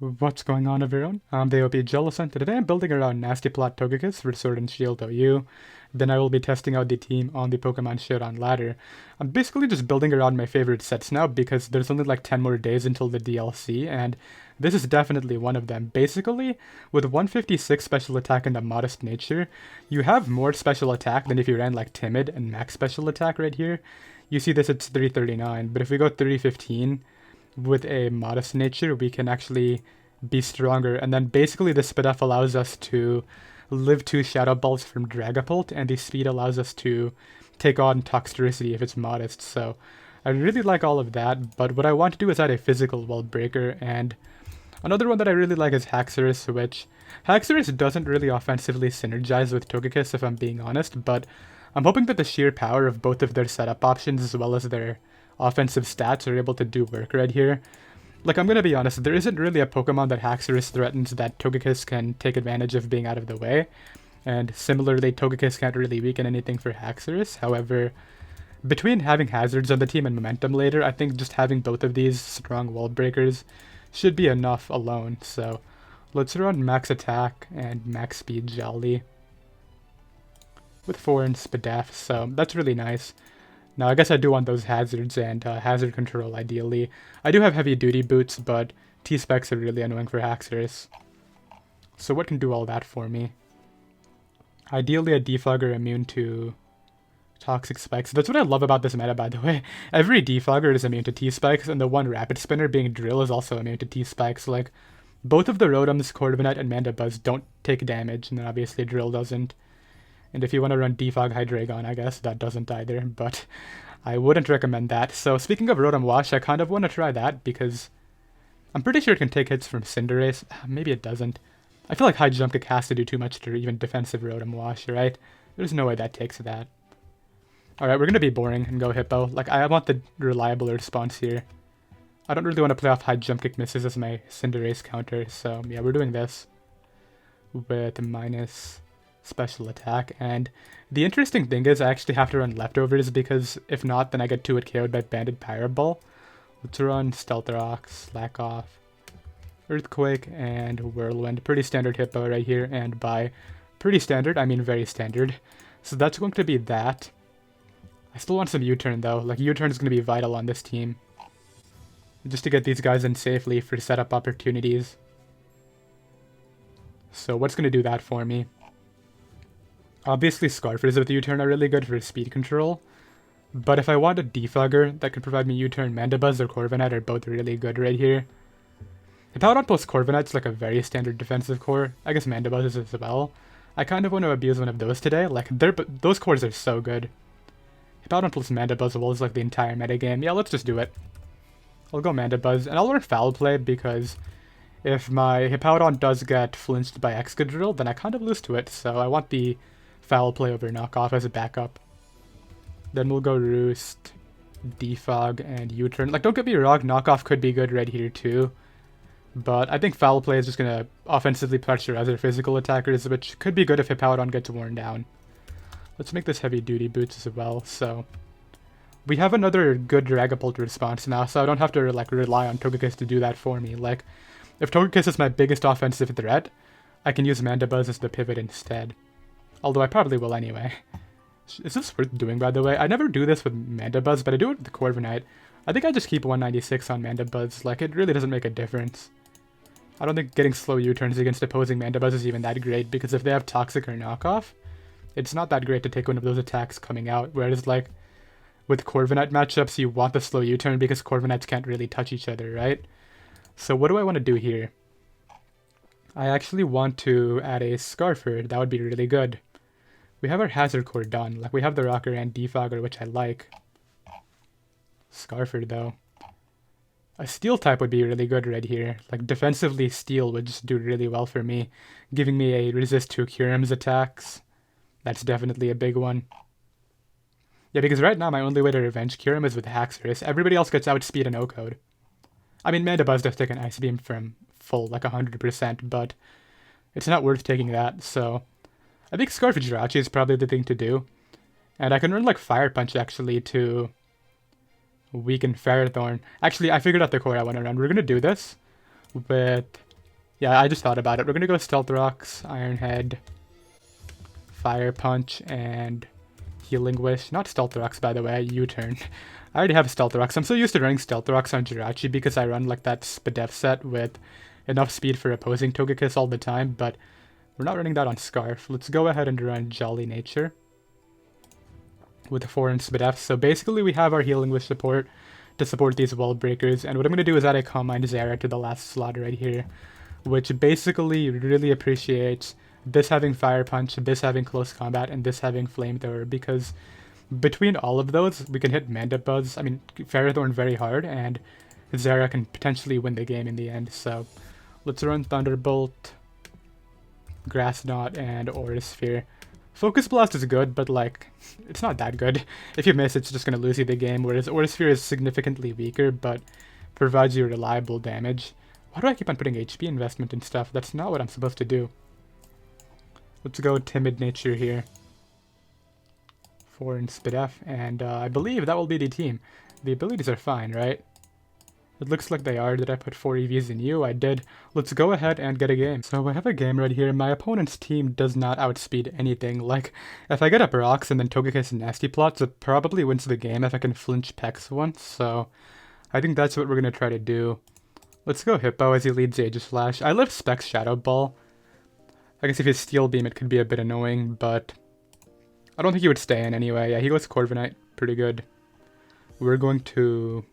What's going on, everyone? I'm the OPJellicent, and today I'm building around Nasty Plot Togekiss for Sword and Shield OU. Then I will be testing out the team on the Pokemon Showdown ladder. I'm basically just building around my favorite sets now because there's only like 10 more days until the DLC, and this is definitely one of them. Basically, with 156 special attack and a modest nature, you have more special attack than if you ran like Timid and max special attack right here. You see this, it's 339, but if we go 315, with a modest nature, we can actually be stronger. And then basically the speed up allows us to live 2 Shadow Balls from Dragapult, and the speed allows us to take on Toxtricity if it's modest. So I really like all of that, but what I want to do is add a physical wall breaker, and another one that I really like is Haxorus, which Haxorus doesn't really offensively synergize with Togekiss if I'm being honest, but I'm hoping that the sheer power of both of their setup options as well as their offensive stats are able to do work right here. Like, I'm gonna be honest, there isn't really a Pokemon that Haxorus threatens that Togekiss can take advantage of being out of the way. And similarly, Togekiss can't really weaken anything for Haxorus. However, between having hazards on the team and momentum later, I think just having both of these strong wall breakers should be enough alone. So let's run max attack and max speed Jolly with 4 and Spadaf, so that's really nice. Now, I guess I do want those hazards and hazard control, ideally. I do have heavy duty boots, but T-Specs are really annoying for Haxorus. So what can do all that for me? Ideally, a Defogger immune to Toxic Spikes. That's what I love about this meta, by the way. Every Defogger is immune to T-Spikes, and the one Rapid Spinner being Drill is also immune to T-Spikes. Like, both of the Rotoms, Corviknight, and Mandibuzz don't take damage, and then obviously Drill doesn't. And if you want to run Defog Hydreigon, I guess that doesn't either, but I wouldn't recommend that. So speaking of Rotom Wash, I kind of want to try that because I'm pretty sure it can take hits from Cinderace. Maybe it doesn't. I feel like High Jump Kick has to do too much to even defensive Rotom Wash, right? There's no way that takes that. Alright, we're going to be boring and go Hippo. Like, I want the reliable response here. I don't really want to play off High Jump Kick misses as my Cinderace counter, so yeah, we're doing this with minus special attack. And the interesting thing is I actually have to run Leftovers because if not, then I get 2-hit KO'd by Banded Pirate Ball. Let's run Stealth Rock, Slack Off, Earthquake, and Whirlwind. Pretty standard Hippo right here, and by pretty standard, I mean very standard. So that's going to be that. I still want some U-turn though. Like, U-turn is going to be vital on this team, just to get these guys in safely for setup opportunities. So what's going to do that for me? Obviously, Scarfers with U-turn are really good for speed control, but if I want a Defogger that could provide me U-turn, Mandibuzz or Corviknight are both really good right here. Hippowdon plus Corviknight's like a very standard defensive core. I guess Mandibuzz is as well. I kind of want to abuse one of those today. Like, those cores are so good. Hippowdon plus Mandibuzz is like the entire metagame. Yeah, let's just do it. I'll go Mandibuzz, and I'll learn Foul Play because if my Hippowdon does get flinched by Excadrill, then I kind of lose to it, so I want the Foul Play over Knockoff as a backup. Then we'll go Roost, Defog, and U-turn. Like, don't get me wrong, Knockoff could be good right here too, but I think Foul Play is just going to offensively pressure other physical attackers, which could be good if Hippowdon gets worn down. Let's make this heavy duty boots as well. So we have another good Dragapult response now, so I don't have to like rely on Togekiss to do that for me. Like, if Togekiss is my biggest offensive threat, I can use Mandibuzz as the pivot instead. Although I probably will anyway. Is this worth doing, by the way? I never do this with Mandibuzz, but I do it with the Corviknight. I think I just keep 196 on Mandibuzz. Like, it really doesn't make a difference. I don't think getting slow U-turns against opposing Mandibuzz is even that great, because if they have Toxic or Knockoff, it's not that great to take one of those attacks coming out. Whereas, like, with Corviknight matchups, you want the slow U-turn because Corviknights can't really touch each other, right? So what do I want to do here? I actually want to add a Scarfer. That would be really good. We have our Hazard Core done. Like, we have the Rocker and Defogger, which I like. Scarfer, though. A Steel type would be really good right here. Like, defensively, Steel would just do really well for me, giving me a resist to Kyurem's attacks. That's definitely a big one. Yeah, because right now my only way to revenge Kyurem is with Haxorus. Everybody else gets Outspeed and O-Code. I mean, Mandibuzz does take an Ice Beam from full, like 100%, but it's not worth taking that, so I think Scarf Jirachi is probably the thing to do. And I can run like Fire Punch actually to weaken Ferrothorn. Actually, I figured out the core I want to run. We're going to do this with Yeah, I just thought about it. We're gonna go Stealth Rocks, Iron Head, Fire Punch, and Healing Wish. Not Stealth Rocks, by the way, U-turn. I already have Stealth Rocks. I'm so used to running Stealth Rocks on Jirachi because I run like that Spadef set with enough speed for opposing Togekiss all the time, but we're not running that on Scarf. Let's go ahead and run Jolly Nature with 4 and Spadef. So basically we have our Healing Wish support to support these Wall Breakers, and what I'm going to do is add a Calm Mind Zera to the last slot right here, which basically really appreciates this having Fire Punch, this having Close Combat, and this having Flamethrower, because between all of those, we can hit Mandibuzz, Ferrothorn very hard, and Zera can potentially win the game in the end. So let's run Thunderbolt, Grass Knot, and Aura Sphere. Focus Blast is good, but like, it's not that good. If you miss, it's just going to lose you the game, whereas Aura Sphere is significantly weaker, but provides you reliable damage. Why do I keep on putting HP investment in stuff? That's not what I'm supposed to do. Let's go Timid Nature here. 4 in Spadef, and I believe that will be the team. The abilities are fine, right? It looks like they are. Did I put 4 EVs in you? I did. Let's go ahead and get a game. So I have a game right here. My opponent's team does not outspeed anything. Like, if I get up rocks and then Togekiss Nasty Plots, it probably wins the game if I can flinch Pex once. So I think that's what we're going to try to do. Let's go Hippo as he leads Aegislash. I love Specs Shadow Ball. I guess if he's Steel Beam, it could be a bit annoying, but I don't think he would stay in anyway. Yeah, he goes Corviknight. Pretty good. We're going to...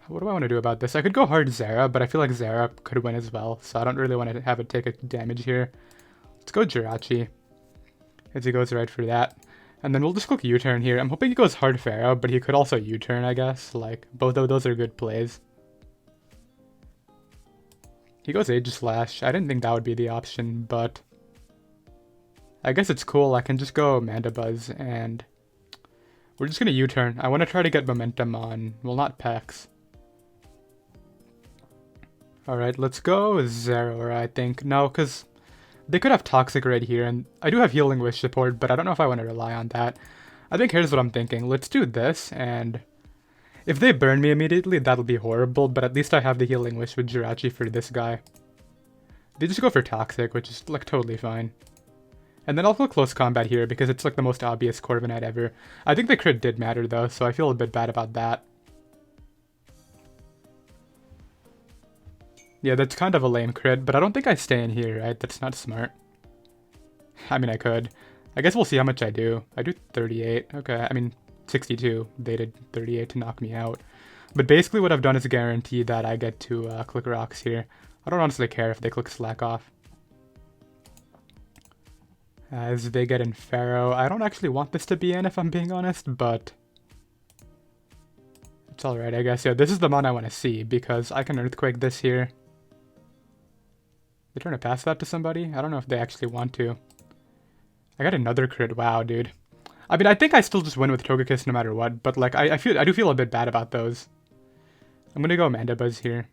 What do I want to do about this? I could go hard Zera, but I feel like Zera could win as well, so I don't really want to have it take a damage here. Let's go Jirachi, as he goes right for that. And then we'll just click U-turn here. I'm hoping he goes hard Pharaoh, but he could also U-turn, I guess. Like, both of those are good plays. He goes Aegislash. I didn't think that would be the option, but I guess it's cool. I can just go Mandibuzz, and we're just going to U-turn. I want to try to get momentum on, well, not Pex. Alright, let's go Zeraora, I think. No, because they could have Toxic right here, and I do have Healing Wish support, but I don't know if I want to rely on that. I think here's what I'm thinking. Let's do this, and if they burn me immediately, that'll be horrible, but at least I have the Healing Wish with Jirachi for this guy. They just go for Toxic, which is, like, totally fine. And then I'll go Close Combat here, because it's, like, the most obvious Corviknight ever. I think the crit did matter, though, so I feel a bit bad about that. Yeah, that's kind of a lame crit, but I don't think I stay in here, right? That's not smart. I mean, I could. I guess we'll see how much I do. I do 38. Okay, 62. They did 38 to knock me out. But basically what I've done is guarantee that I get to click rocks here. I don't honestly care if they click slack off. As they get in Pharaoh. I don't actually want this to be in, if I'm being honest, but it's alright, I guess. Yeah, this is the mon I want to see, because I can Earthquake this here. They trying to pass that to somebody? I don't know if they actually want to. I got another crit. Wow, dude. I think I still just win with Togekiss no matter what, but like I do feel a bit bad about those. I'm gonna go Mandibuzz here.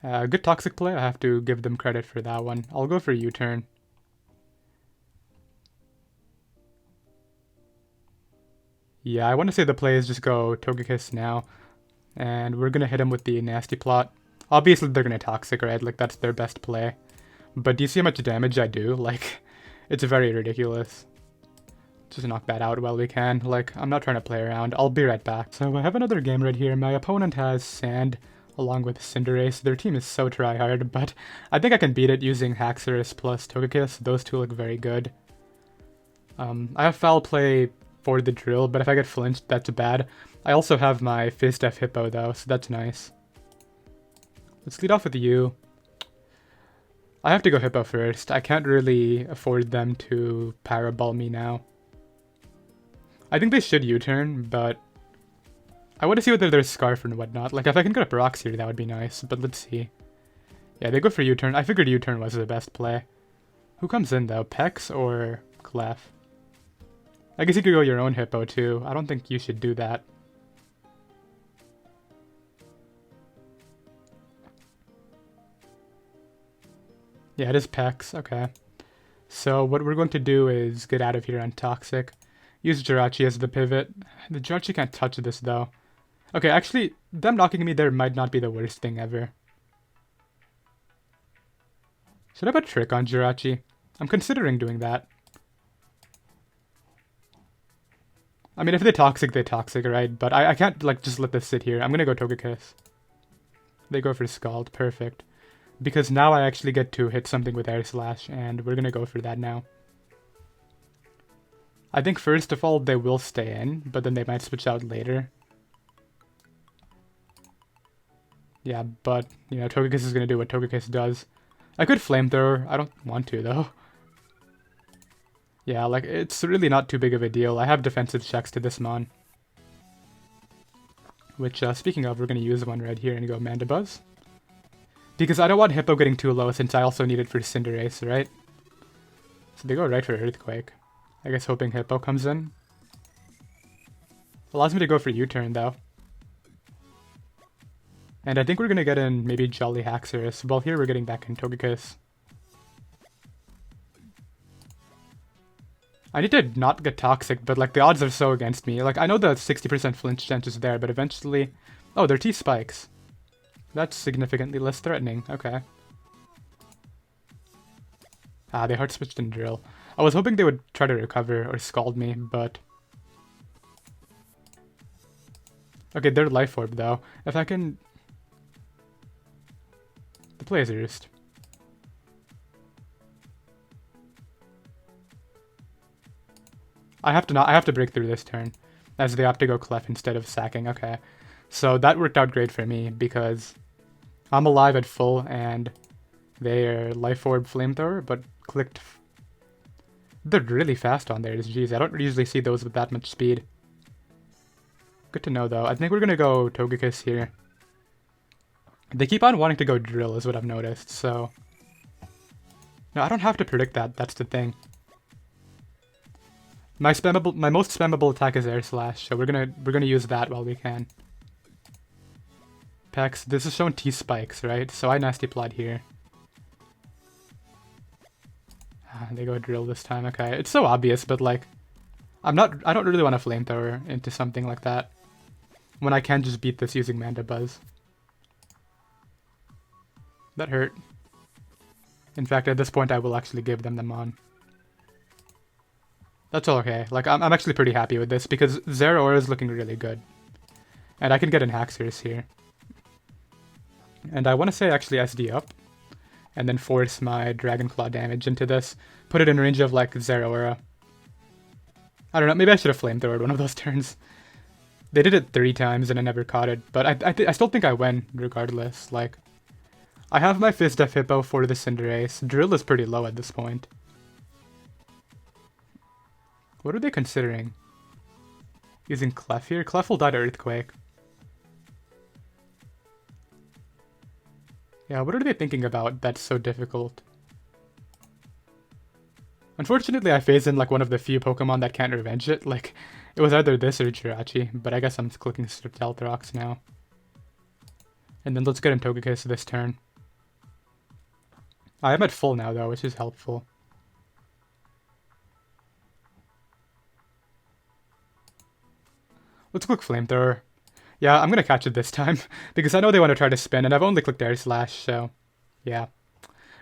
Good Toxic play. I have to give them credit for that one. I'll go for U-turn. Yeah, I want to say the play is just go Togekiss now, and we're gonna hit him with the Nasty Plot. Obviously, they're gonna Toxic, right? Like, that's their best play. But do you see how much damage I do? Like, it's very ridiculous. Just knock that out while we can. Like, I'm not trying to play around. I'll be right back. So I have another game right here. My opponent has Sand along with Cinderace. Their team is so tryhard, but I think I can beat it using Haxorus plus Togekiss. Those two look very good. I have Foul Play for the drill, but if I get flinched, that's bad. I also have my Fizz Def Hippo, though, so that's nice. Let's lead off with you. I have to go Hippo first. I can't really afford them to Paraball me now. I think they should U-turn, but I want to see whether there's Scarf and whatnot. Like, if I can get up rocks here, that would be nice, but let's see. Yeah, they go for U-turn. I figured U-turn was the best play. Who comes in, though? Pex or Clef? I guess you could go your own Hippo, too. I don't think you should do that. Yeah, it is Pex. Okay. So what we're going to do is get out of here on Toxic. Use Jirachi as the pivot. The Jirachi can't touch this, though. Okay, actually, them knocking me there might not be the worst thing ever. Should I put Trick on Jirachi? I'm considering doing that. I mean, if they're toxic, right? But I can't, like, just let this sit here. I'm gonna go Togekiss. They go for Scald. Perfect. Because now I actually get to hit something with Air Slash, and we're gonna go for that now. I think first of all, they will stay in, but then they might switch out later. Yeah, but, you know, Togekiss is gonna do what Togekiss does. I could Flamethrower. I don't want to, though. Yeah, like, it's really not too big of a deal. I have defensive checks to this Mon. Which, speaking of, we're going to use one right here and go Mandibuzz. Because I don't want Hippo getting too low since I also need it for Cinderace, right? So they go right for Earthquake. I guess hoping Hippo comes in. Allows me to go for U-turn, though. And I think we're going to get in maybe Jolly Haxorus. Well, here we're getting back in Togekiss. I need to not get toxic, but like the odds are so against me. Like I know the 60% flinch chance is there, but eventually... Oh, they're T-spikes. That's significantly less threatening. Okay. Ah, they hard switched in Drill. I was hoping they would try to recover or Scald me, but... Okay, they're Life Orb though. If I can... The play is Roost. I have to break through this turn, as they have to go Clef instead of sacking. Okay, so that worked out great for me because I'm alive at full and they're Life Orb Flamethrower, but clicked. They're really fast on theirs. Jeez, I don't usually see those with that much speed. Good to know though. I think we're gonna go Togekiss here. They keep on wanting to go Drill, is what I've noticed. So no, I don't have to predict that. That's the thing. My most spammable attack is Air Slash, so we're gonna use that while we can. Pex, this is shown T-spikes, right? So I Nasty Plot here. They go Drill this time, okay. It's so obvious, but like, I don't really want to Flamethrower into something like that. When I can just beat this using Mandibuzz. That hurt. In fact, at this point I will actually give them the Mon. That's all okay. Like, I'm actually pretty happy with this because Zeraora is looking really good. And I can get an Haxorus here. And I want to say actually SD up. And then force my Dragon Claw damage into this. Put it in range of, like, Zeraora. I don't know, maybe I should have Flamethrowered one of those turns. They did it 3 times and I never caught it. But I still think I win regardless. Like, I have my Fizz Def Hippo for the Cinderace. Drill is pretty low at this point. What are they considering? Using Clef here? Clef will die to Earthquake. Yeah, what are they thinking about that's so difficult? Unfortunately, I phase in like one of the few Pokemon that can't revenge it. Like, it was either this or Jirachi, but I guess I'm clicking Stealth Rocks now. And then let's get in Togekiss this turn. I am at full now though, which is helpful. Let's click Flamethrower. Yeah, I'm gonna catch it this time, because I know they want to try to spin, and I've only clicked Air Slash, so... Yeah.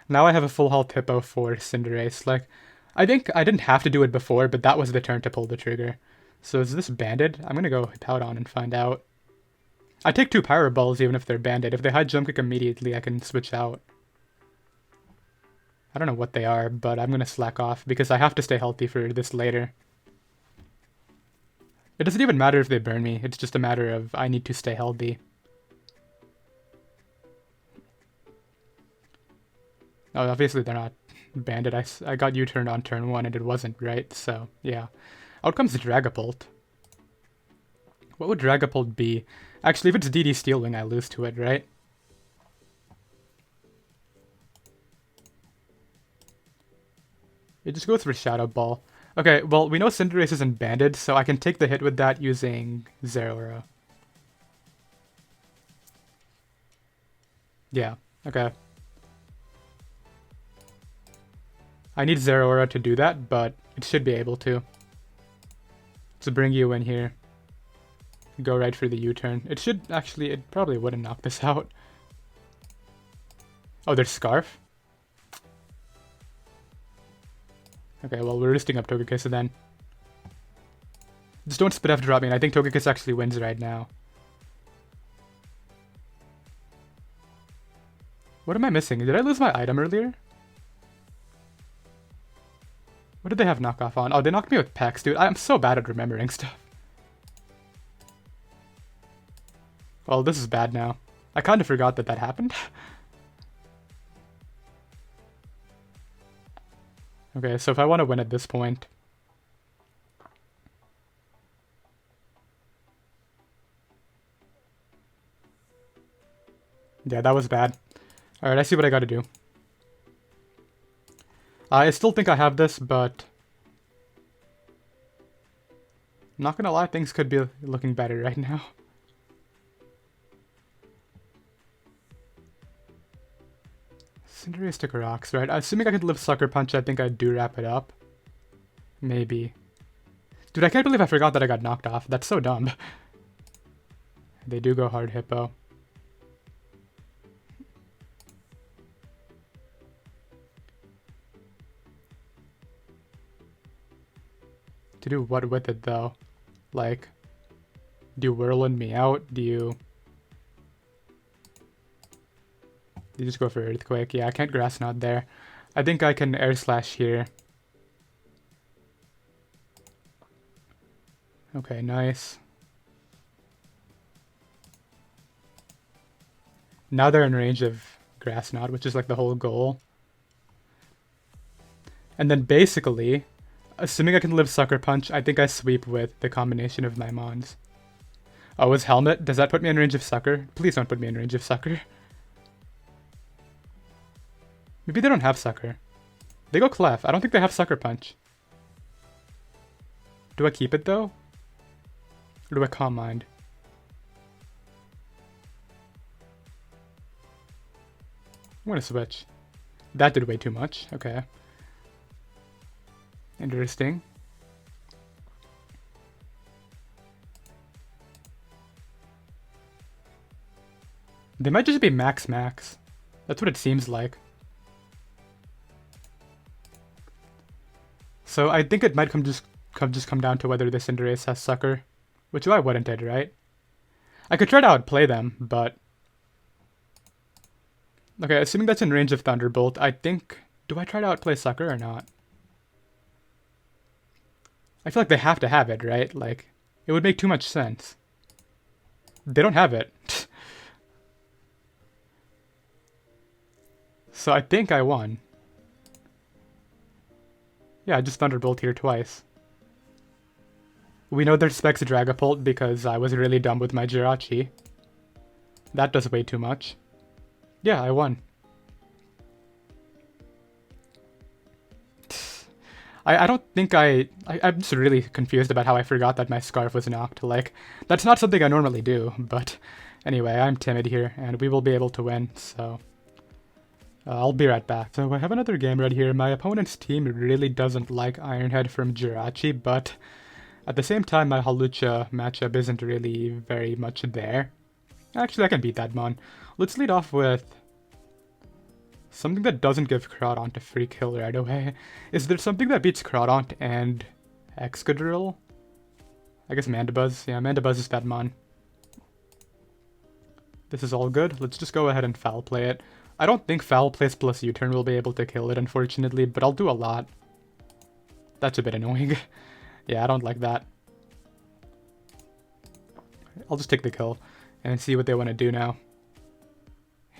Now I have a full health Hippo for Cinderace. Like, I think I didn't have to do it before, but that was the turn to pull the trigger. So is this banded? I'm gonna go Hippowdon and find out. I take 2 Pyro Balls even if they're banded. If they hide Jump Kick immediately, I can switch out. I don't know what they are, but I'm gonna slack off, because I have to stay healthy for this later. It doesn't even matter if they burn me, it's just a matter of I need to stay healthy. Oh, obviously they're not banded. I got U-turned on turn 1 and it wasn't, right? So, yeah. Out comes Dragapult. What would Dragapult be? Actually, if it's DD Steel Wing, I lose to it, right? It just goes for Shadow Ball. Okay, well, we know Cinderace isn't banded, so I can take the hit with that using Zeraora. Yeah, okay. I need Zeraora to do that, but it should be able to. To bring you in here. go right for the U-turn. It should actually, it probably wouldn't knock this out. Oh, there's Scarf? Okay, well, we're roosting up Togekiss then. Just don't spit F drop me, and I think Togekiss actually wins right now. What am I missing? Did I lose my item earlier? What did they have knockoff on? Oh, they knocked me with Pex, dude. I'm so bad at remembering stuff. Well, this is bad now. I kind of forgot that that happened. Okay, so if I want to win at this point... Yeah, that was bad. Alright, I see what I gotta do. I still think I have this, but... Not gonna lie, things could be looking better right now. Cinderace took rocks, right? Assuming I could live Sucker Punch, I think I do wrap it up. Maybe. Dude, I can't believe I forgot that I got knocked off. That's so dumb. They do go hard Hippo. To do what with it, though? Like, do you Whirlwind me out? Do you just go for Earthquake? Yeah, I can't Grass Knot there. I think I can Air Slash here. Okay, nice. Now they're in range of Grass Knot, which is like the whole goal. And then basically, assuming I can live Sucker Punch, I think I sweep with the combination of my Mons. Oh, is Helmet? Does that put me in range of Sucker? Please don't put me in range of Sucker. Maybe they don't have Sucker. They go Clef. I don't think they have Sucker Punch. Do I keep it though? Or do I Calm Mind? I'm gonna switch. That did way too much. Okay. Interesting. They might just be max. That's what it seems like. So I think it might just come down to whether this Cinderace has Sucker. Which why wouldn't it, right? I could try to outplay them, but... Okay, assuming that's in range of Thunderbolt, I think... Do I try to outplay Sucker or not? I feel like they have to have it, right? Like, it would make too much sense. They don't have it. So I think I won. Yeah, I just Thunderbolt here twice. We know there's Specs Dragapult because I was really dumb with my Jirachi. That does way too much. Yeah, I won. I don't think I'm just really confused about how I forgot that my Scarf was knocked. Like, that's not something I normally do, but anyway, I'm Timid here, and we will be able to win, so... I'll be right back. So I have another game right here. My opponent's team really doesn't like Ironhead from Jirachi, but at the same time, my Hawlucha matchup isn't really very much there. Actually, I can beat that mon. Let's lead off with something that doesn't give Crawdaunt a free kill right away. Is there something that beats Crawdaunt and Excadrill? I guess Mandibuzz. Yeah, Mandibuzz is that mon. This is all good. Let's just go ahead and Foul Play it. I don't think Foul Place plus U-turn will be able to kill it, unfortunately, but I'll do a lot. That's a bit annoying. Yeah, I don't like that. I'll just take the kill and see what they want to do now.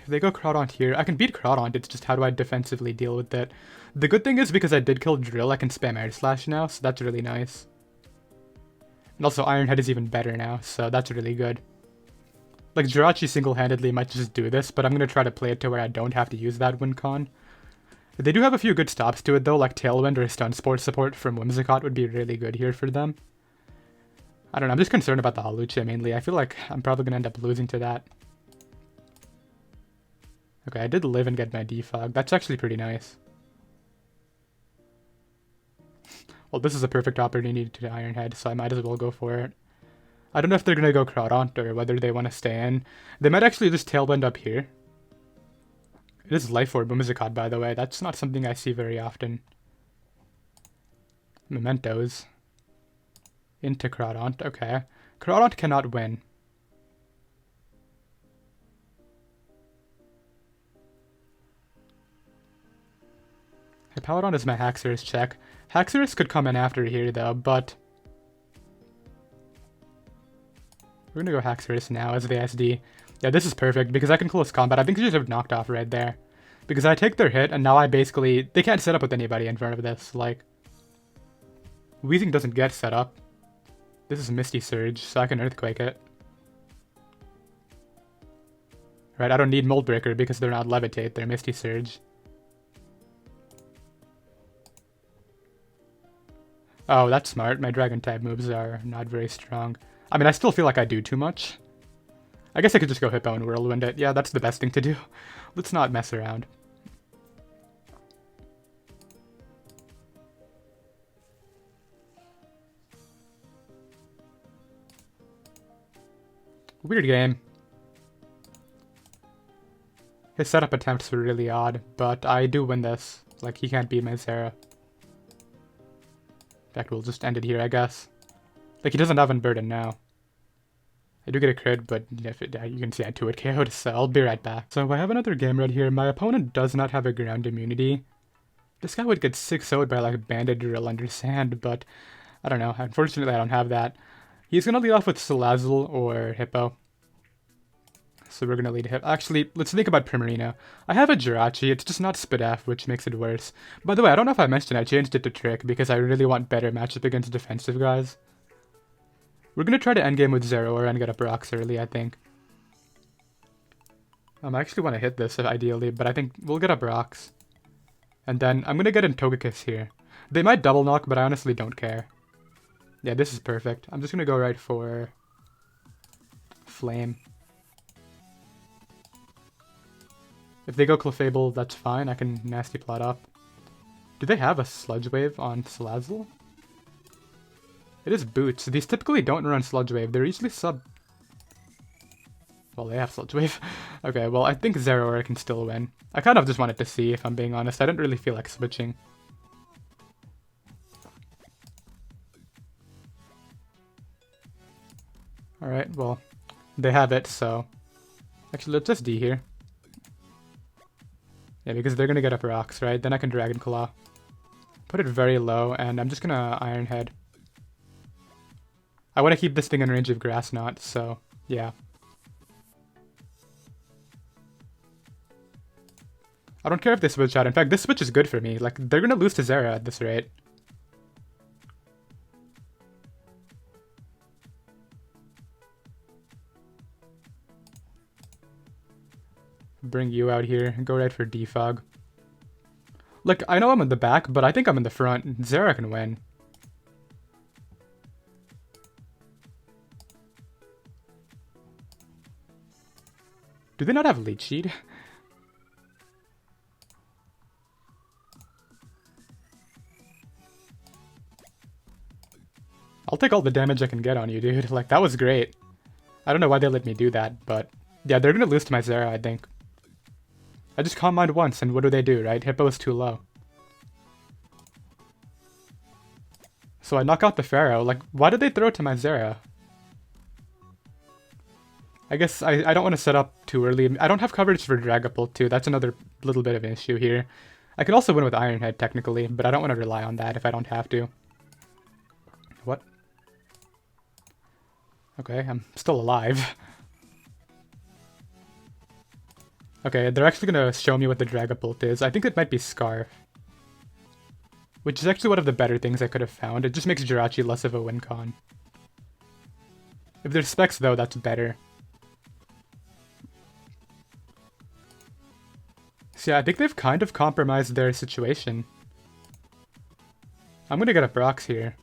If they go Crawdaunt here, I can beat Crawdaunt, it's just how do I defensively deal with it. The good thing is because I did kill Drill, I can spam Air Slash now, so that's really nice. And also Ironhead is even better now, so that's really good. Like, Jirachi single-handedly might just do this, but I'm going to try to play it to where I don't have to use that win con. They do have a few good stops to it, though, like Tailwind or Stun Sport support from Whimsicott would be really good here for them. I don't know, I'm just concerned about the Hawlucha mainly. I feel like I'm probably going to end up losing to that. Okay, I did live and get my Defog. That's actually pretty nice. Well, this is a perfect opportunity to Ironhead, so I might as well go for it. I don't know if they're gonna go Crawdaunt or whether they want to stay in. They might actually just Tailwind up here. It is Life Orb Whimsicott, by the way. That's not something I see very often. Mementos. Into Crawdaunt, okay. Crawdaunt cannot win. Hippowdon is my Haxorus check. Haxorus could come in after here though, but we're gonna go Haxorus now as the SD. Yeah, this is perfect because I can close combat. I think I should have knocked off right there. Because I take their hit and now I basically... They can't set up with anybody in front of this. Like, Weezing doesn't get set up. This is Misty Surge, so I can Earthquake it. Right, I don't need Mold Breaker because they're not Levitate, they're Misty Surge. Oh, that's smart. My Dragon type moves are not very strong. I mean, I still feel like I do too much. I guess I could just go Hippo and Whirlwind it. Yeah, that's the best thing to do. Let's not mess around. Weird game. His setup attempts were really odd, but I do win this. Like, he can't beat my Zera. In fact, we'll just end it here, I guess. Like, he doesn't have Unburden now. I do get a crit, but if it, you can see I 2-hit KO'd, so I'll be right back. So I have another game right here. My opponent does not have a ground immunity. This guy would get 6-0'd by, like, Banded Drill under Sand, but I don't know. Unfortunately, I don't have that. He's going to lead off with Salazzle or Hippo. So we're going to lead Hippo. Actually, let's think about Primarina. I have a Jirachi, it's just not Spadaf, which makes it worse. By the way, I don't know if I mentioned I changed it to Trick because I really want better matchup against defensive guys. We're going to try to endgame with Zeraora and get up rocks early, I think. I actually want to hit this ideally, but I think we'll get up rocks. And then I'm going to get in Togekiss here. They might double knock, but I honestly don't care. Yeah, this is perfect. I'm just going to go right for Flame. If they go Clefable, that's fine. I can Nasty Plot up. Do they have a Sludge Wave on Salazzle? It is Boots. These typically don't run Sludge Wave. They're usually sub... Well, they have Sludge Wave. Okay, well, I think Zeraora can still win. I kind of just wanted to see, if I'm being honest. I didn't really feel like switching. Alright, well, they have it, so... Actually, let's just D here. Yeah, because they're gonna get up rocks, right? Then I can Dragon Claw. Put it very low, and I'm just gonna Iron Head. I want to keep this thing in range of Grass Knot, so yeah. I don't care if they switch out. In fact, this switch is good for me. Like, they're gonna lose to Zera at this rate. Bring you out here and go right for Defog. Look, I know I'm in the back, but I think I'm in the front. Zera can win. Do they not have Leech Seed? I'll take all the damage I can get on you, dude. Like, that was great. I don't know why they let me do that, but... Yeah, they're gonna lose to my Zera, I think. I just Calm Mind once, and what do, right? Hippo is too low. So I knock out the Pharaoh. Like, why did they throw it to my Zera? I guess I don't want to set up too early. I don't have coverage for Dragapult too. That's another little bit of an issue here. I can also win with Iron Head technically, but I don't want to rely on that if I don't have to. What? Okay, I'm still alive. Okay, they're actually going to show me what the Dragapult is. I think it might be Scarf. Which is actually one of the better things I could have found. It just makes Jirachi less of a win con. If there's Specs though, that's better. So yeah, I think they've kind of compromised their situation. I'm gonna get up rocks here.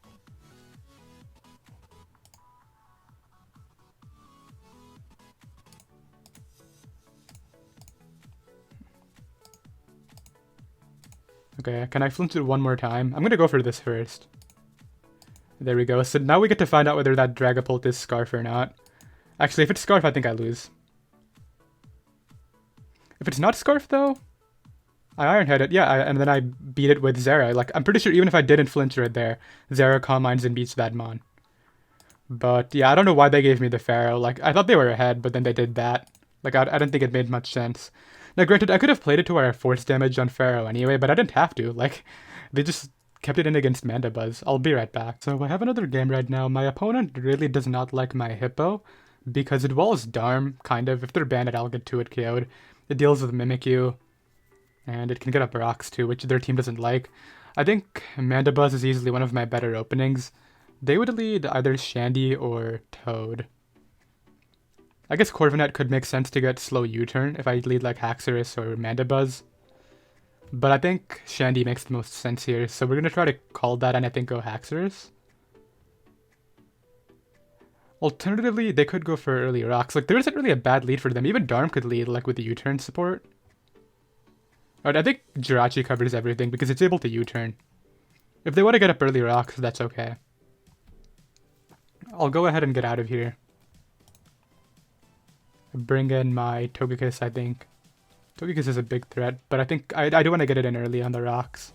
Okay, can I flinch it one more time? I'm gonna go for this first. There we go. So now we get to find out whether that Dragapult is Scarf or not. Actually, if it's Scarf, I think I lose. If it's not Scarf, though, I Iron Head it. Yeah, and then I beat it with Zera. Like, I'm pretty sure even if I didn't flinch right there, Zera Calm Minds and beats that Mon. But yeah, I don't know why they gave me the Pharaoh. Like, I thought they were ahead, but then they did that. Like, I don't think it made much sense. Now, granted, I could have played it to where I forced damage on Pharaoh anyway, but I didn't have to. Like, they just kept it in against Mandibuzz. I'll be right back. So I have another game right now. My opponent really does not like my Hippo because it walls Darm, kind of. If they're banded, I'll get 2-hit KO'd. It deals with Mimikyu, and it can get up rocks too, which their team doesn't like. I think Mandibuzz is easily one of my better openings. They would lead either Shandy or Toad. I guess Corviknight could make sense to get slow U-turn if I lead like Haxorus or Mandibuzz. But I think Shandy makes the most sense here, so we're going to try to call that and I think go Haxorus. Alternatively, they could go for early rocks. Like, there isn't really a bad lead for them. Even Darm could lead, like, with the U-turn support. Alright, I think Jirachi covers everything because it's able to U-turn. If they want to get up early rocks, that's okay. I'll go ahead and get out of here. Bring in my Togekiss, I think. Togekiss is a big threat, but I think I do want to get it in early on the rocks.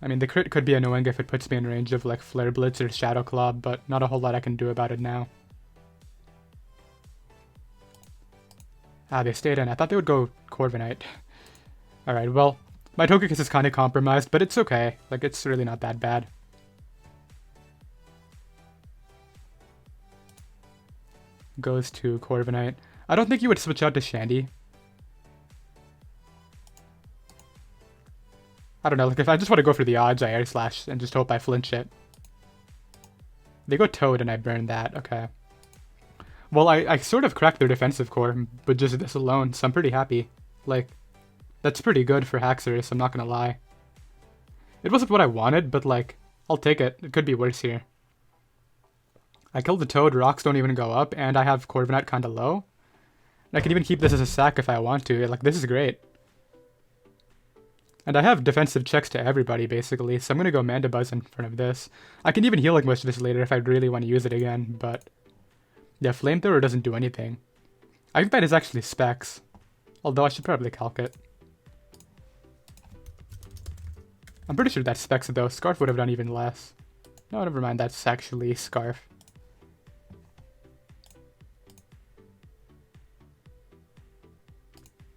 I mean, the crit could be annoying if it puts me in range of like Flare Blitz or Shadow Claw, but not a whole lot I can do about it now. Ah, they stayed in. I thought they would go Corviknight. Alright, well, my Togekiss is kind of compromised, but it's okay. Like, it's really not that bad. Goes to Corviknight. I don't think you would switch out to Shandy. I don't know, like if I just want to go for the odds, I Air Slash and just hope I flinch it. They go Toad and I burn that, okay. Well, I sort of cracked their defensive core with just this alone, so I'm pretty happy. Like, that's pretty good for Haxorus, I'm not gonna lie. It wasn't what I wanted, but like, I'll take it. It could be worse here. I killed the Toad, rocks don't even go up, and I have Corviknight kinda low. And I can even keep this as a sack if I want to, like this is great. And I have defensive checks to everybody, basically, so I'm gonna go Mandibuzz in front of this. I can even heal like most of this later if I really want to use it again, but... yeah, Flamethrower doesn't do anything. I think that is actually Specs. Although I should probably calc it. I'm pretty sure that's Specs though, Scarf would have done even less. No, never mind, that's actually Scarf.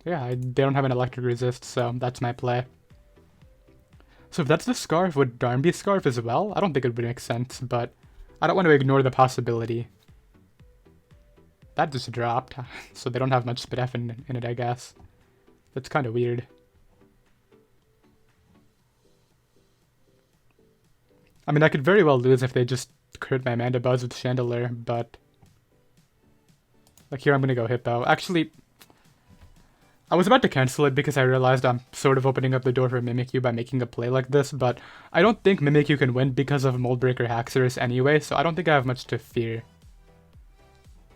Yeah, they don't have an electric resist, so that's my play. So if that's the Scarf, would Darm be Scarf as well? I don't think it would make sense, but I don't want to ignore the possibility. That just dropped, so they don't have much Spidef in it, I guess. That's kind of weird. I mean, I could very well lose if they just crit my Mandibuzz with Chandelier, but... like here I'm gonna go Hippo. Actually... I was about to cancel it because I realized I'm sort of opening up the door for Mimikyu by making a play like this, but I don't think Mimikyu can win because of Mold Breaker Haxorus anyway, so I don't think I have much to fear.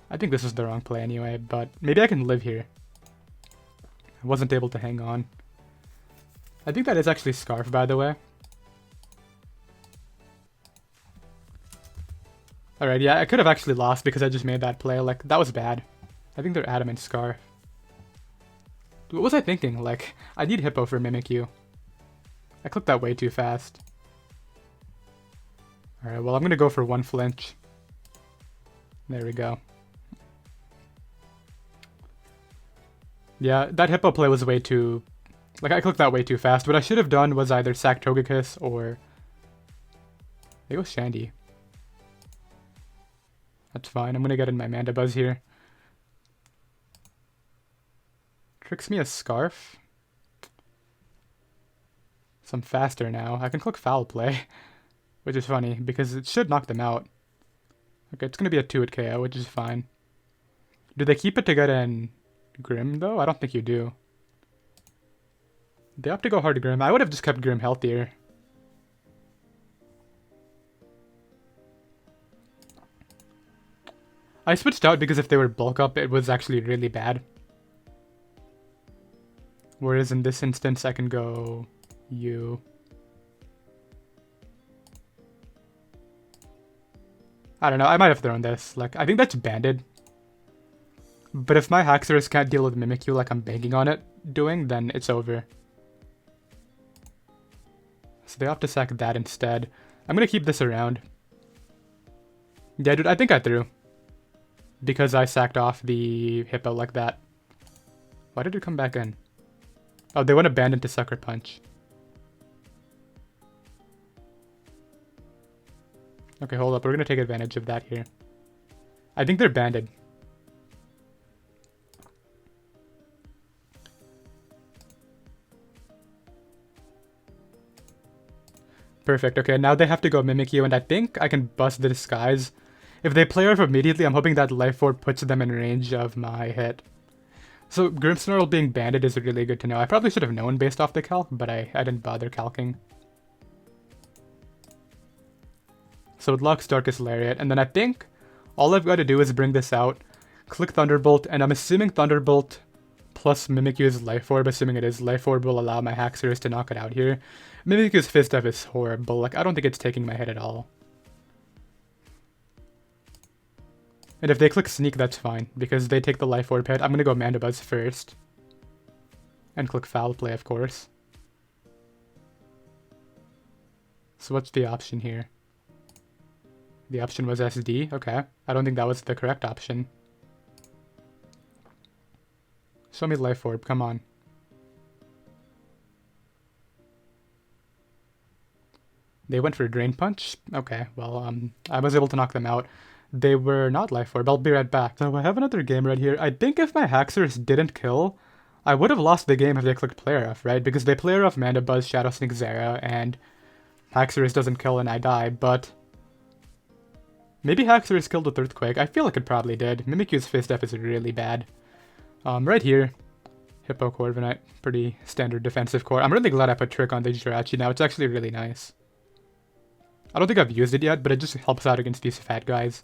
I think this is the wrong play anyway, but maybe I can live here. I wasn't able to hang on. I think that is actually Scarf, by the way. Alright, yeah, I could have actually lost because I just made that play. Like, that was bad. I think they're Adamant Scarf. What was I thinking? Like, I need Hippo for Mimikyu. I clicked that way too fast. Alright, well, I'm gonna go for one flinch. There we go. Yeah, that Hippo play was way too... like, I clicked that way too fast. What I should have done was either sack Togekiss or... they go Shandy. That's fine. I'm gonna get in my Mandibuzz here. Tricks me a Scarf. So I'm faster now. I can click Foul Play, which is funny because it should knock them out. Okay, it's gonna be a 2-hit KO, which is fine. Do they keep it to get in Grim though? I don't think you do. They have to go hard Grim. I would have just kept Grim healthier. I switched out because if they were bulk up, it was actually really bad. Whereas in this instance, I can go you. I don't know, I might have thrown this. Like, I think that's banded. But if my Haxorus can't deal with Mimikyu like I'm banking on it doing, then it's over. So they have to sack that instead. I'm gonna keep this around. Yeah, dude, I think I threw. Because I sacked off the Hippo like that. Why did it come back in? Oh, they went abandoned to Sucker Punch. Okay, hold up. We're gonna take advantage of that here. I think they're banded. Perfect. Okay, now they have to go Mimikyu, and I think I can bust the disguise. If they play off immediately, I'm hoping that Life Orb puts them in range of my hit. So Grimmsnarl being banded is really good to know. I probably should have known based off the calc, but I didn't bother calcing. So it locks Darkest Lariat, and then I think all I've got to do is bring this out, click Thunderbolt, and I'm assuming Thunderbolt plus Mimikyu's Life Orb, assuming it is Life Orb, will allow my Haxorus to knock it out here. Mimikyu's Fist F is horrible, like I don't think it's taking my hit at all. And if they click Sneak, that's fine, because they take the Life Orb hit. I'm gonna go Mandibuzz first. And click Foul Play, of course. So what's the option here? The option was SD, okay. I don't think that was the correct option. Show me Life Orb, come on. They went for Drain Punch? Okay, well, I was able to knock them out. They were not Life Orb, I'll be right back. So I have another game right here. I think if my Haxorus didn't kill, I would have lost the game if they clicked Play Rough, right? Because they Play Rough Mandibuzz, Shadow Sneak, Zera, and Haxorus doesn't kill and I die, but maybe Haxorus killed with Earthquake. I feel like it probably did. Mimikyu's Fist F is really bad. Right here, Hippo Corviknight, pretty standard defensive core. I'm really glad I put Trick on the Jirachi now. It's actually really nice. I don't think I've used it yet, but it just helps out against these fat guys.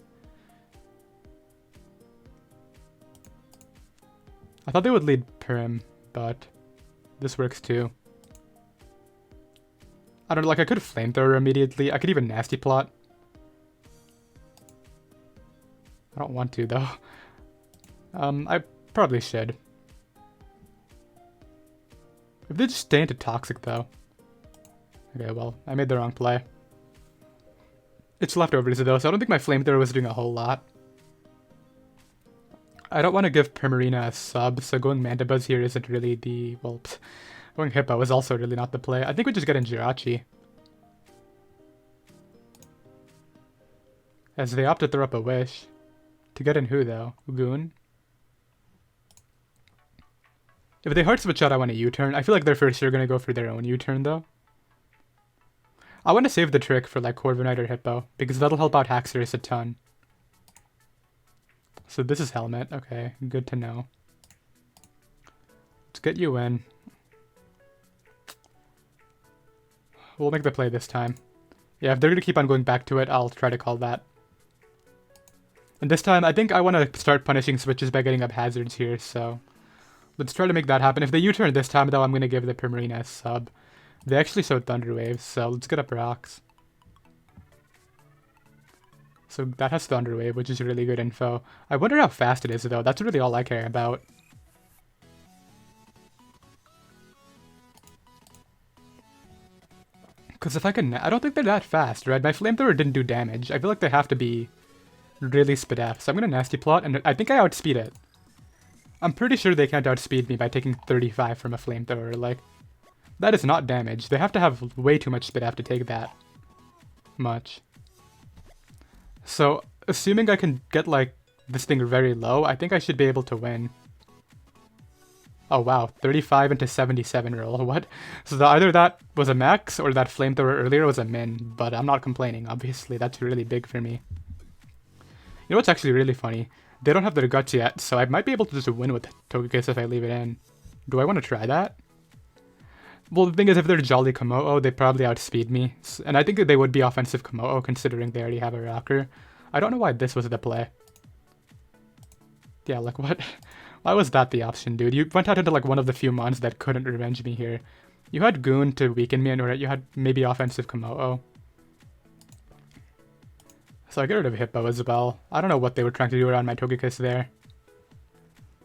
I thought they would lead Prim, but this works too. I don't know, like I could Flamethrower immediately. I could even Nasty Plot. I don't want to though. I probably should. If they just stay into Toxic though. Okay, well, I made the wrong play. It's Leftovers though, so I don't think my Flamethrower was doing a whole lot. I don't want to give Primarina a sub, so going Mandibuzz here isn't really the, well, going Hippo is also really not the play. I think we just get in Jirachi. As they opt to throw up a Wish. To get in who though? Goon? If they hard switch out, I want a U-turn. I feel like they're for sure going to go for their own U-turn though. I want to save the Trick for like Corviknight or Hippo, because that'll help out Haxorus a ton. So this is Helmet, okay, good to know. Let's get you in. We'll make the play this time. Yeah, if they're going to keep on going back to it, I'll try to call that. And this time, I think I want to start punishing switches by getting up hazards here, so let's try to make that happen. If they U-turn this time, though, I'm going to give the Primarina a sub. They actually showed Thunder Waves, so let's get up Rocks. So that has Thunder Wave, which is really good info. I wonder how fast it is, though. That's really all I care about. Because if I can... I don't think they're that fast, right? My Flamethrower didn't do damage. I feel like they have to be really speed F. So I'm going to Nasty Plot, and I think I outspeed it. I'm pretty sure they can't outspeed me by taking 35 from a Flamethrower. Like, that is not damage. They have to have way too much speed F to take that much. So, assuming I can get, like, this thing very low, I think I should be able to win. Oh, wow. 35 into 77 roll. What? So either that was a max, or that Flamethrower earlier was a min. But I'm not complaining, obviously. That's really big for me. You know what's actually really funny? They don't have their guts yet, so I might be able to just win with Togekiss if I leave it in. Do I want to try that? Well, the thing is, if they're Jolly Komodo, they probably outspeed me. And I think that they would be offensive Komodo, considering they already have a rocker. I don't know why this was the play. Yeah, like, what? Why was that the option, dude? You went out into, like, one of the few mons that couldn't revenge me here. You had Goon to weaken me, or you had maybe offensive Komodo. So I get rid of Hippo as well. I don't know what they were trying to do around my Togekiss there.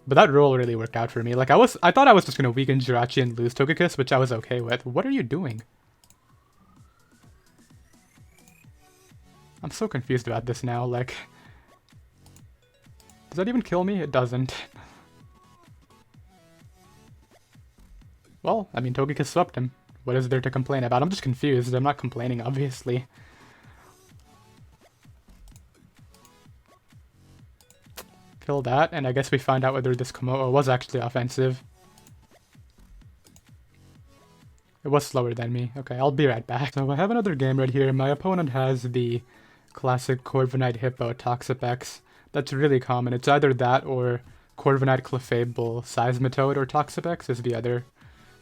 But that roll really worked out for me. Like, I thought I was just going to weaken Jirachi and lose Togekiss, which I was okay with. What are you doing? I'm so confused about this now, like... Does that even kill me? It doesn't. Well, I mean, Togekiss swept him. What is there to complain about? I'm just confused. I'm not complaining, obviously. Kill that, and I guess we find out whether this Komodo was actually offensive. It was slower than me. Okay, I'll be right back. So I have another game right here. My opponent has the classic Corviknight Hippo Toxapex. That's really common. It's either that or Corviknight Clefable Seismitoad or Toxapex is the other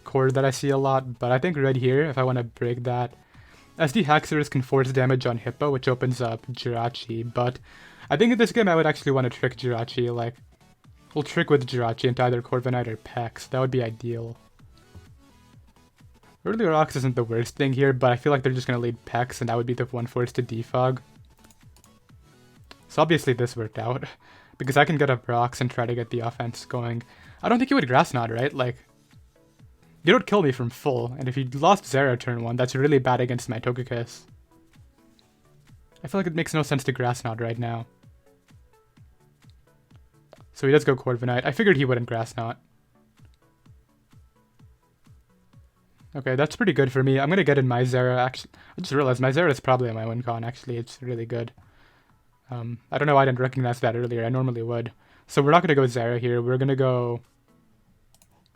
cord that I see a lot. But I think right here, if I want to break that, SD Haxorus can force damage on Hippo, which opens up Jirachi. But I think in this game I would actually want to trick Jirachi. Like, we'll trick with Jirachi into either Corviknight or Pex. That would be ideal. Early Rocks isn't the worst thing here, but I feel like they're just going to lead Pex, and that would be the one force to defog. So obviously this worked out, because I can get up Rocks and try to get the offense going. I don't think you would Grass Knot, right? Like, you don't kill me from full, and if you lost Zera turn 1, that's really bad against my Togekiss. I feel like it makes no sense to Grass Knot right now. So he does go Corviknight. I figured he wouldn't Grass Knot. Okay, that's pretty good for me. I'm gonna get in my Zera. Actually, I just realized my Zera is probably on my win con. Actually, it's really good. I don't know why I didn't recognize that earlier. I normally would. So we're not gonna go Zera here. We're gonna go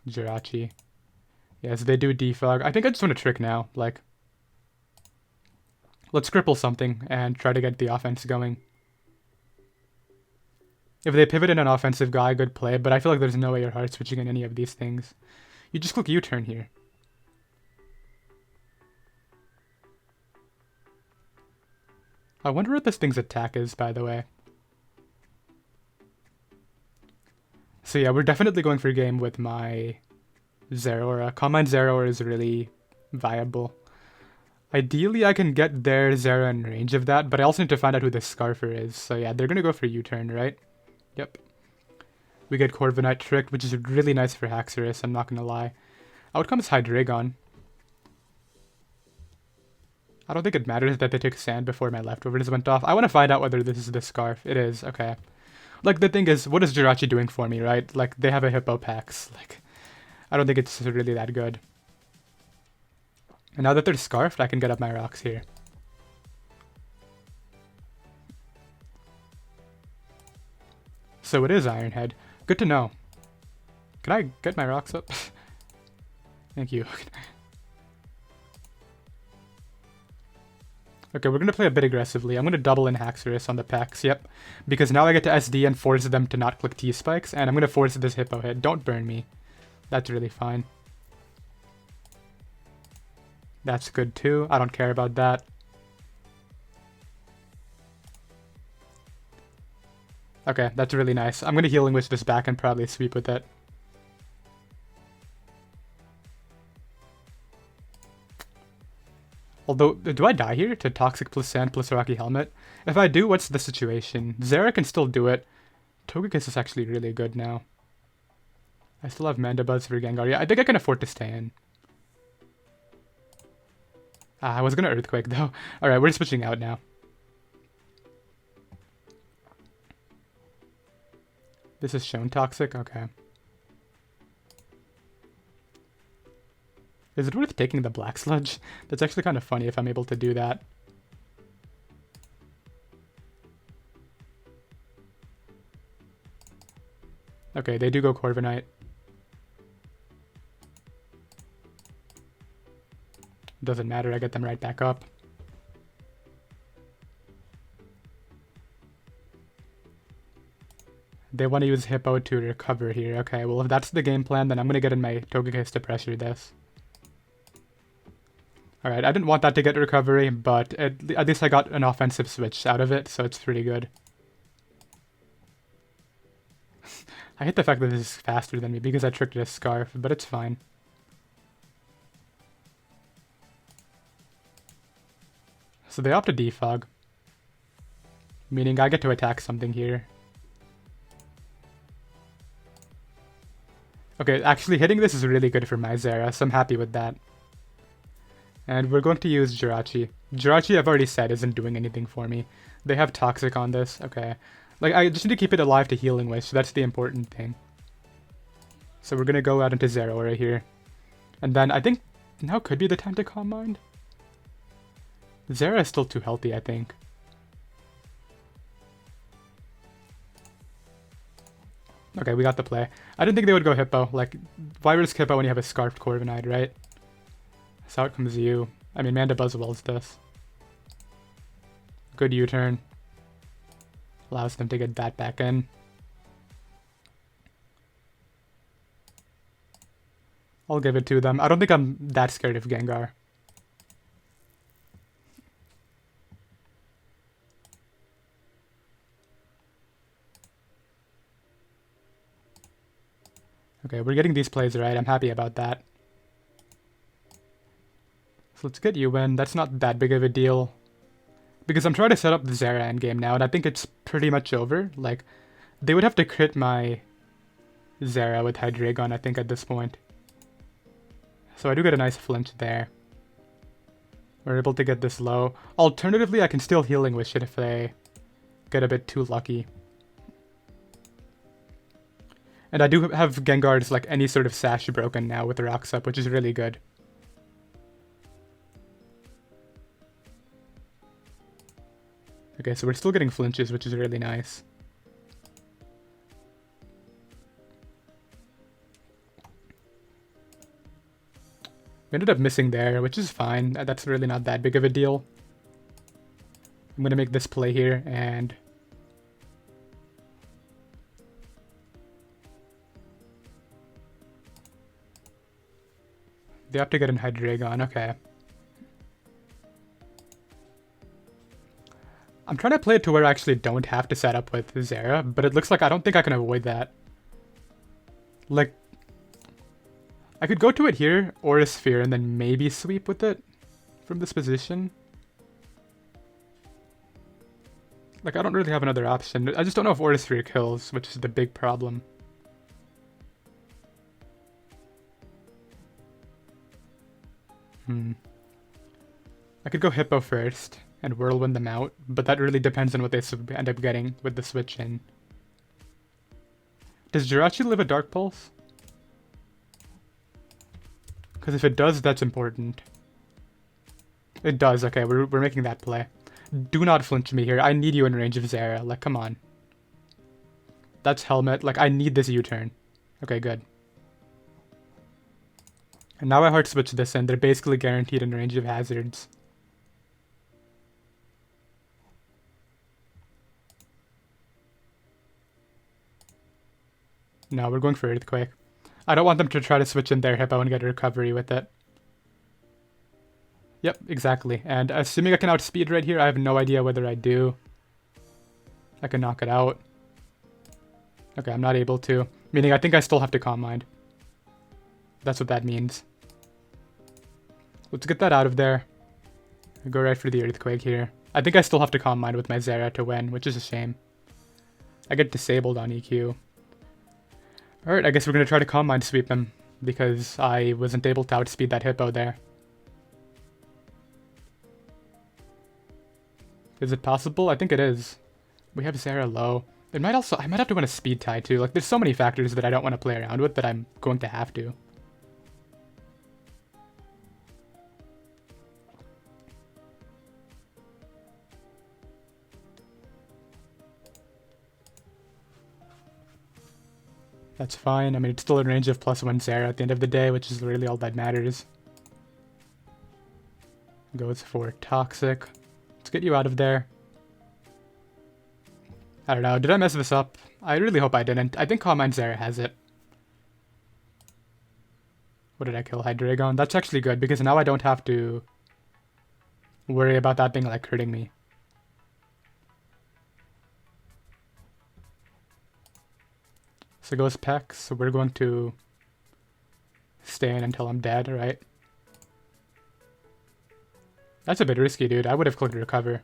Jirachi. Yes, they do defog. I think I just want to trick now. Like, let's cripple something and try to get the offense going. If they pivot in an offensive guy, good play. But I feel like there's no way you're hard switching in any of these things. You just click U-turn here. I wonder what this thing's attack is, by the way. So yeah, we're definitely going for a game with my Zeraora. Combine Zeraora is really viable. Ideally, I can get their Zera in range of that, but I also need to find out who the Scarfer is. So yeah, they're gonna go for U-turn, right? Yep. We get Corviknight tricked, which is really nice for Haxorus, I'm not gonna lie. Outcome is Hydreigon. I don't think it matters that they took sand before my leftovers went off. I want to find out whether this is the Scarf. It is, okay. Like, the thing is, what is Jirachi doing for me, right? Like, they have a Hippo Pax. Like, I don't think it's really that good. And now that they're Scarfed, I can get up my rocks here. So it is Iron Head. Good to know. Can I get my rocks up? Thank you. Okay, we're going to play a bit aggressively. I'm going to double in Haxorus on the Pex, yep. Because now I get to SD and force them to not click T-Spikes, and I'm going to force this Hippo hit. Don't burn me. That's really fine. That's good too. I don't care about that. Okay, that's really nice. I'm going to Healing Wish this back and probably sweep with it. Although, do I die here to Toxic plus Sand plus Rocky Helmet? If I do, what's the situation? Zera can still do it. Togekiss is actually really good now. I still have Mandibuzz for Gengar. Yeah, I think I can afford to stay in. I was gonna Earthquake though. Alright, we're switching out now. This is shown Toxic? Okay. Is it worth taking the Black Sludge? That's actually kind of funny if I'm able to do that. Okay, they do go Corviknight. Doesn't matter, I get them right back up. They want to use Hippo to recover here. Okay, well if that's the game plan, then I'm going to get in my Togekiss to pressure this. Alright, I didn't want that to get recovery, but at least I got an offensive switch out of it, so it's pretty good. I hate the fact that this is faster than me because I tricked a Scarf, but it's fine. So they opt to defog. meaning I get to attack something here. Okay, actually hitting this is really good for my Zera, so I'm happy with that. And we're going to use Jirachi. Jirachi, I've already said, isn't doing anything for me. They have Toxic on this, okay. Like, I just need to keep it alive to Healing Wish, so that's the important thing. So we're gonna go out into Zeraora here. And then I think now could be the time to Calm Mind. Zera is still too healthy, I think. Okay, we got the play. I didn't think they would go Hippo. Like, why risk Hippo when you have a Scarfed Corviknight, right? So out comes you. I mean, Manda Buzzwells this. Good U-turn. Allows them to get that back in. I'll give it to them. I don't think I'm that scared of Gengar. Okay, we're getting these plays right. I'm happy about that. So let's get you in. That's not that big of a deal. Because I'm trying to set up the Zera endgame now, and I think it's pretty much over. Like, they would have to crit my Zera with Hydreigon, I think, at this point. So I do get a nice flinch there. We're able to get this low. Alternatively, I can still Healing Wish it if they get a bit too lucky. And I do have Gengar's, like, any sort of sash broken now with the Rocks Up, which is really good. Okay, so we're still getting flinches, which is really nice. We ended up missing there, which is fine. That's really not that big of a deal. I'm going to make this play here, and... they have to get in Hydreigon, okay. I'm trying to play it to where I actually don't have to set up with Zera, but it looks like I don't think I can avoid that. Like, I could go to it here, or a Sphere, and then maybe sweep with it from this position. Like, I don't really have another option. I just don't know if Aura Sphere kills, which is the big problem. I could go Hippo first and Whirlwind them out, but that really depends on what they end up getting with the switch in. Does Jirachi live a Dark Pulse? Because if it does, that's important. It does, okay, we're making that play. Do not flinch me here. I need you in range of Zera. Like, come on. That's Helmet. Like, I need this U-turn. Okay, good. And now I hard switch this in. They're basically guaranteed in range of hazards. No, we're going for Earthquake. I don't want them to try to switch in their Hippo and get a recovery with it. Yep, exactly. And assuming I can outspeed right here, I have no idea whether I do. I can knock it out. Okay, I'm not able to. Meaning I think I still have to Calm Mind. That's what that means. Let's get that out of there. I go right for the Earthquake here. I think I still have to Calm Mind with my Zera to win, which is a shame. I get disabled on EQ. Alright, I guess we're going to try to Calm Mind sweep him, because I wasn't able to outspeed that Hippo there. Is it possible? I think it is. We have Zera low. It might also... I might have to win a speed tie too. Like, there's so many factors that I don't want to play around with that I'm going to have to. That's fine. I mean, it's still in range of +1 Zera at the end of the day, which is really all that matters. Goes for Toxic. Let's get you out of there. I don't know. Did I mess this up? I really hope I didn't. I think Calm Mind Zera has it. What did I kill? Hydreigon? That's actually good, because now I don't have to worry about that thing, like, hurting me. So goes Peck, so we're going to stay in until I'm dead, right? That's a bit risky, dude. I would have clicked Recover.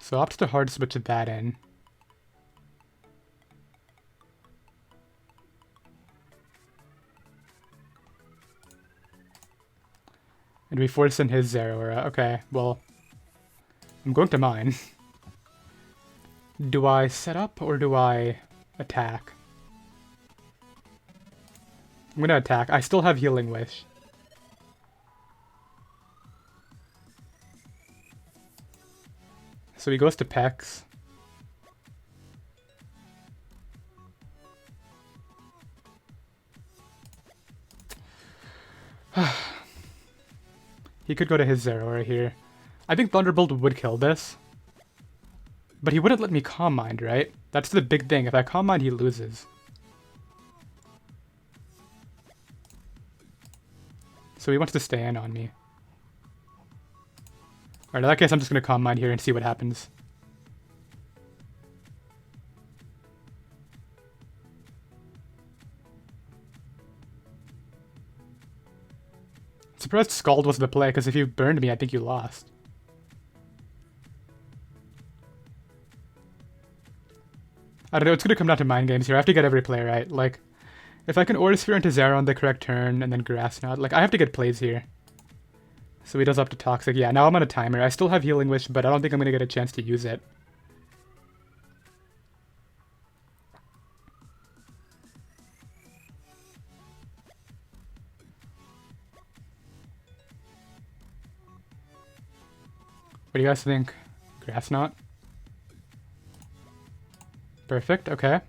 So opts to hard switch that in. And we force in his Zeraora. Okay, well, I'm going to mine. Do I set up or do I attack? I'm gonna attack. I still have Healing Wish. So he goes to Pex. He could go to his Zeraora here. I think Thunderbolt would kill this. But he wouldn't let me Calm Mind, right? That's the big thing. If I Calm Mind, he loses. So he wants to stay in on me. Alright, in that case, I'm just going to Calm Mind here and see what happens. Surprised Scald was the play, because if you burned me, I think you lost. I don't know, it's going to come down to mind games here. I have to get every play right. Like, if I can Aura Sphere into Zera on the correct turn, and then Grass Knot, like, I have to get plays here. So he does up to Toxic. Yeah, now I'm on a timer. I still have Healing Wish, but I don't think I'm going to get a chance to use it. What do you guys think? Grass Knot? Perfect, okay.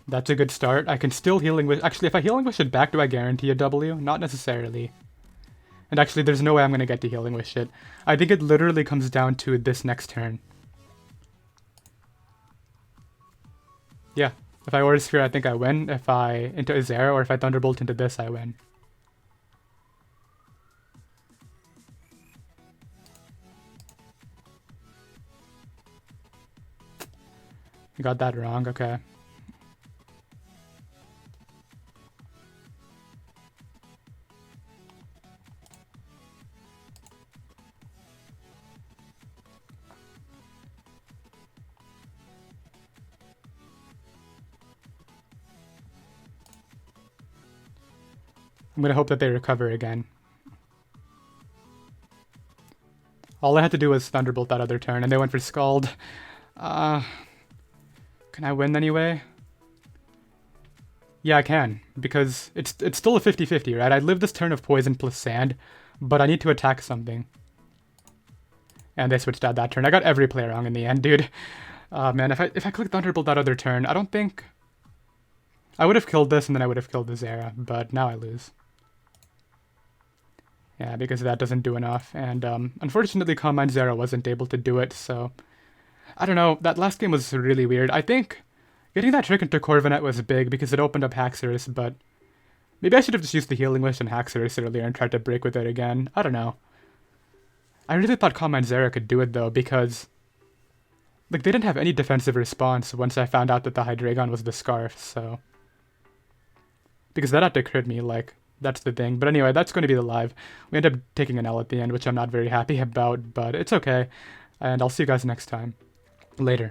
That's a good start. I can still Healing Wish. Actually, if I Healing Wish it back, do I guarantee a W? Not necessarily. And actually, there's no way I'm going to get to Healing Wish it. I think it literally comes down to this next turn. Yeah. If I Aura Sphere, I think I win. If I into a Zera, or if I Thunderbolt into this, I win. You got that wrong, okay. I'm gonna hope that they recover again. All I had to do was Thunderbolt that other turn, and they went for Scald. Can I win anyway? Yeah, I can, because it's still a 50-50, right? I live this turn of Poison plus Sand, but I need to attack something. And they switched out that turn. I got every play wrong in the end, dude. Man, if I click Thunderbolt that other turn, I don't think... I would have killed this, and then I would have killed the Zera, but now I lose. Yeah, because that doesn't do enough, and unfortunately Calm Mind Zera wasn't able to do it, so... I don't know, that last game was really weird. I think getting that trick into Corviknight was big because it opened up Haxorus, but maybe I should have just used the Healing Wish and Haxorus earlier and tried to break with it again. I don't know. I really thought Calm Mind Zera could do it though, because like they didn't have any defensive response once I found out that the Hydreigon was the Scarf, so... Because that had to crit me, like, that's the thing. But anyway, that's going to be the live. We end up taking an L at the end, which I'm not very happy about, but it's okay. And I'll see you guys next time. Later.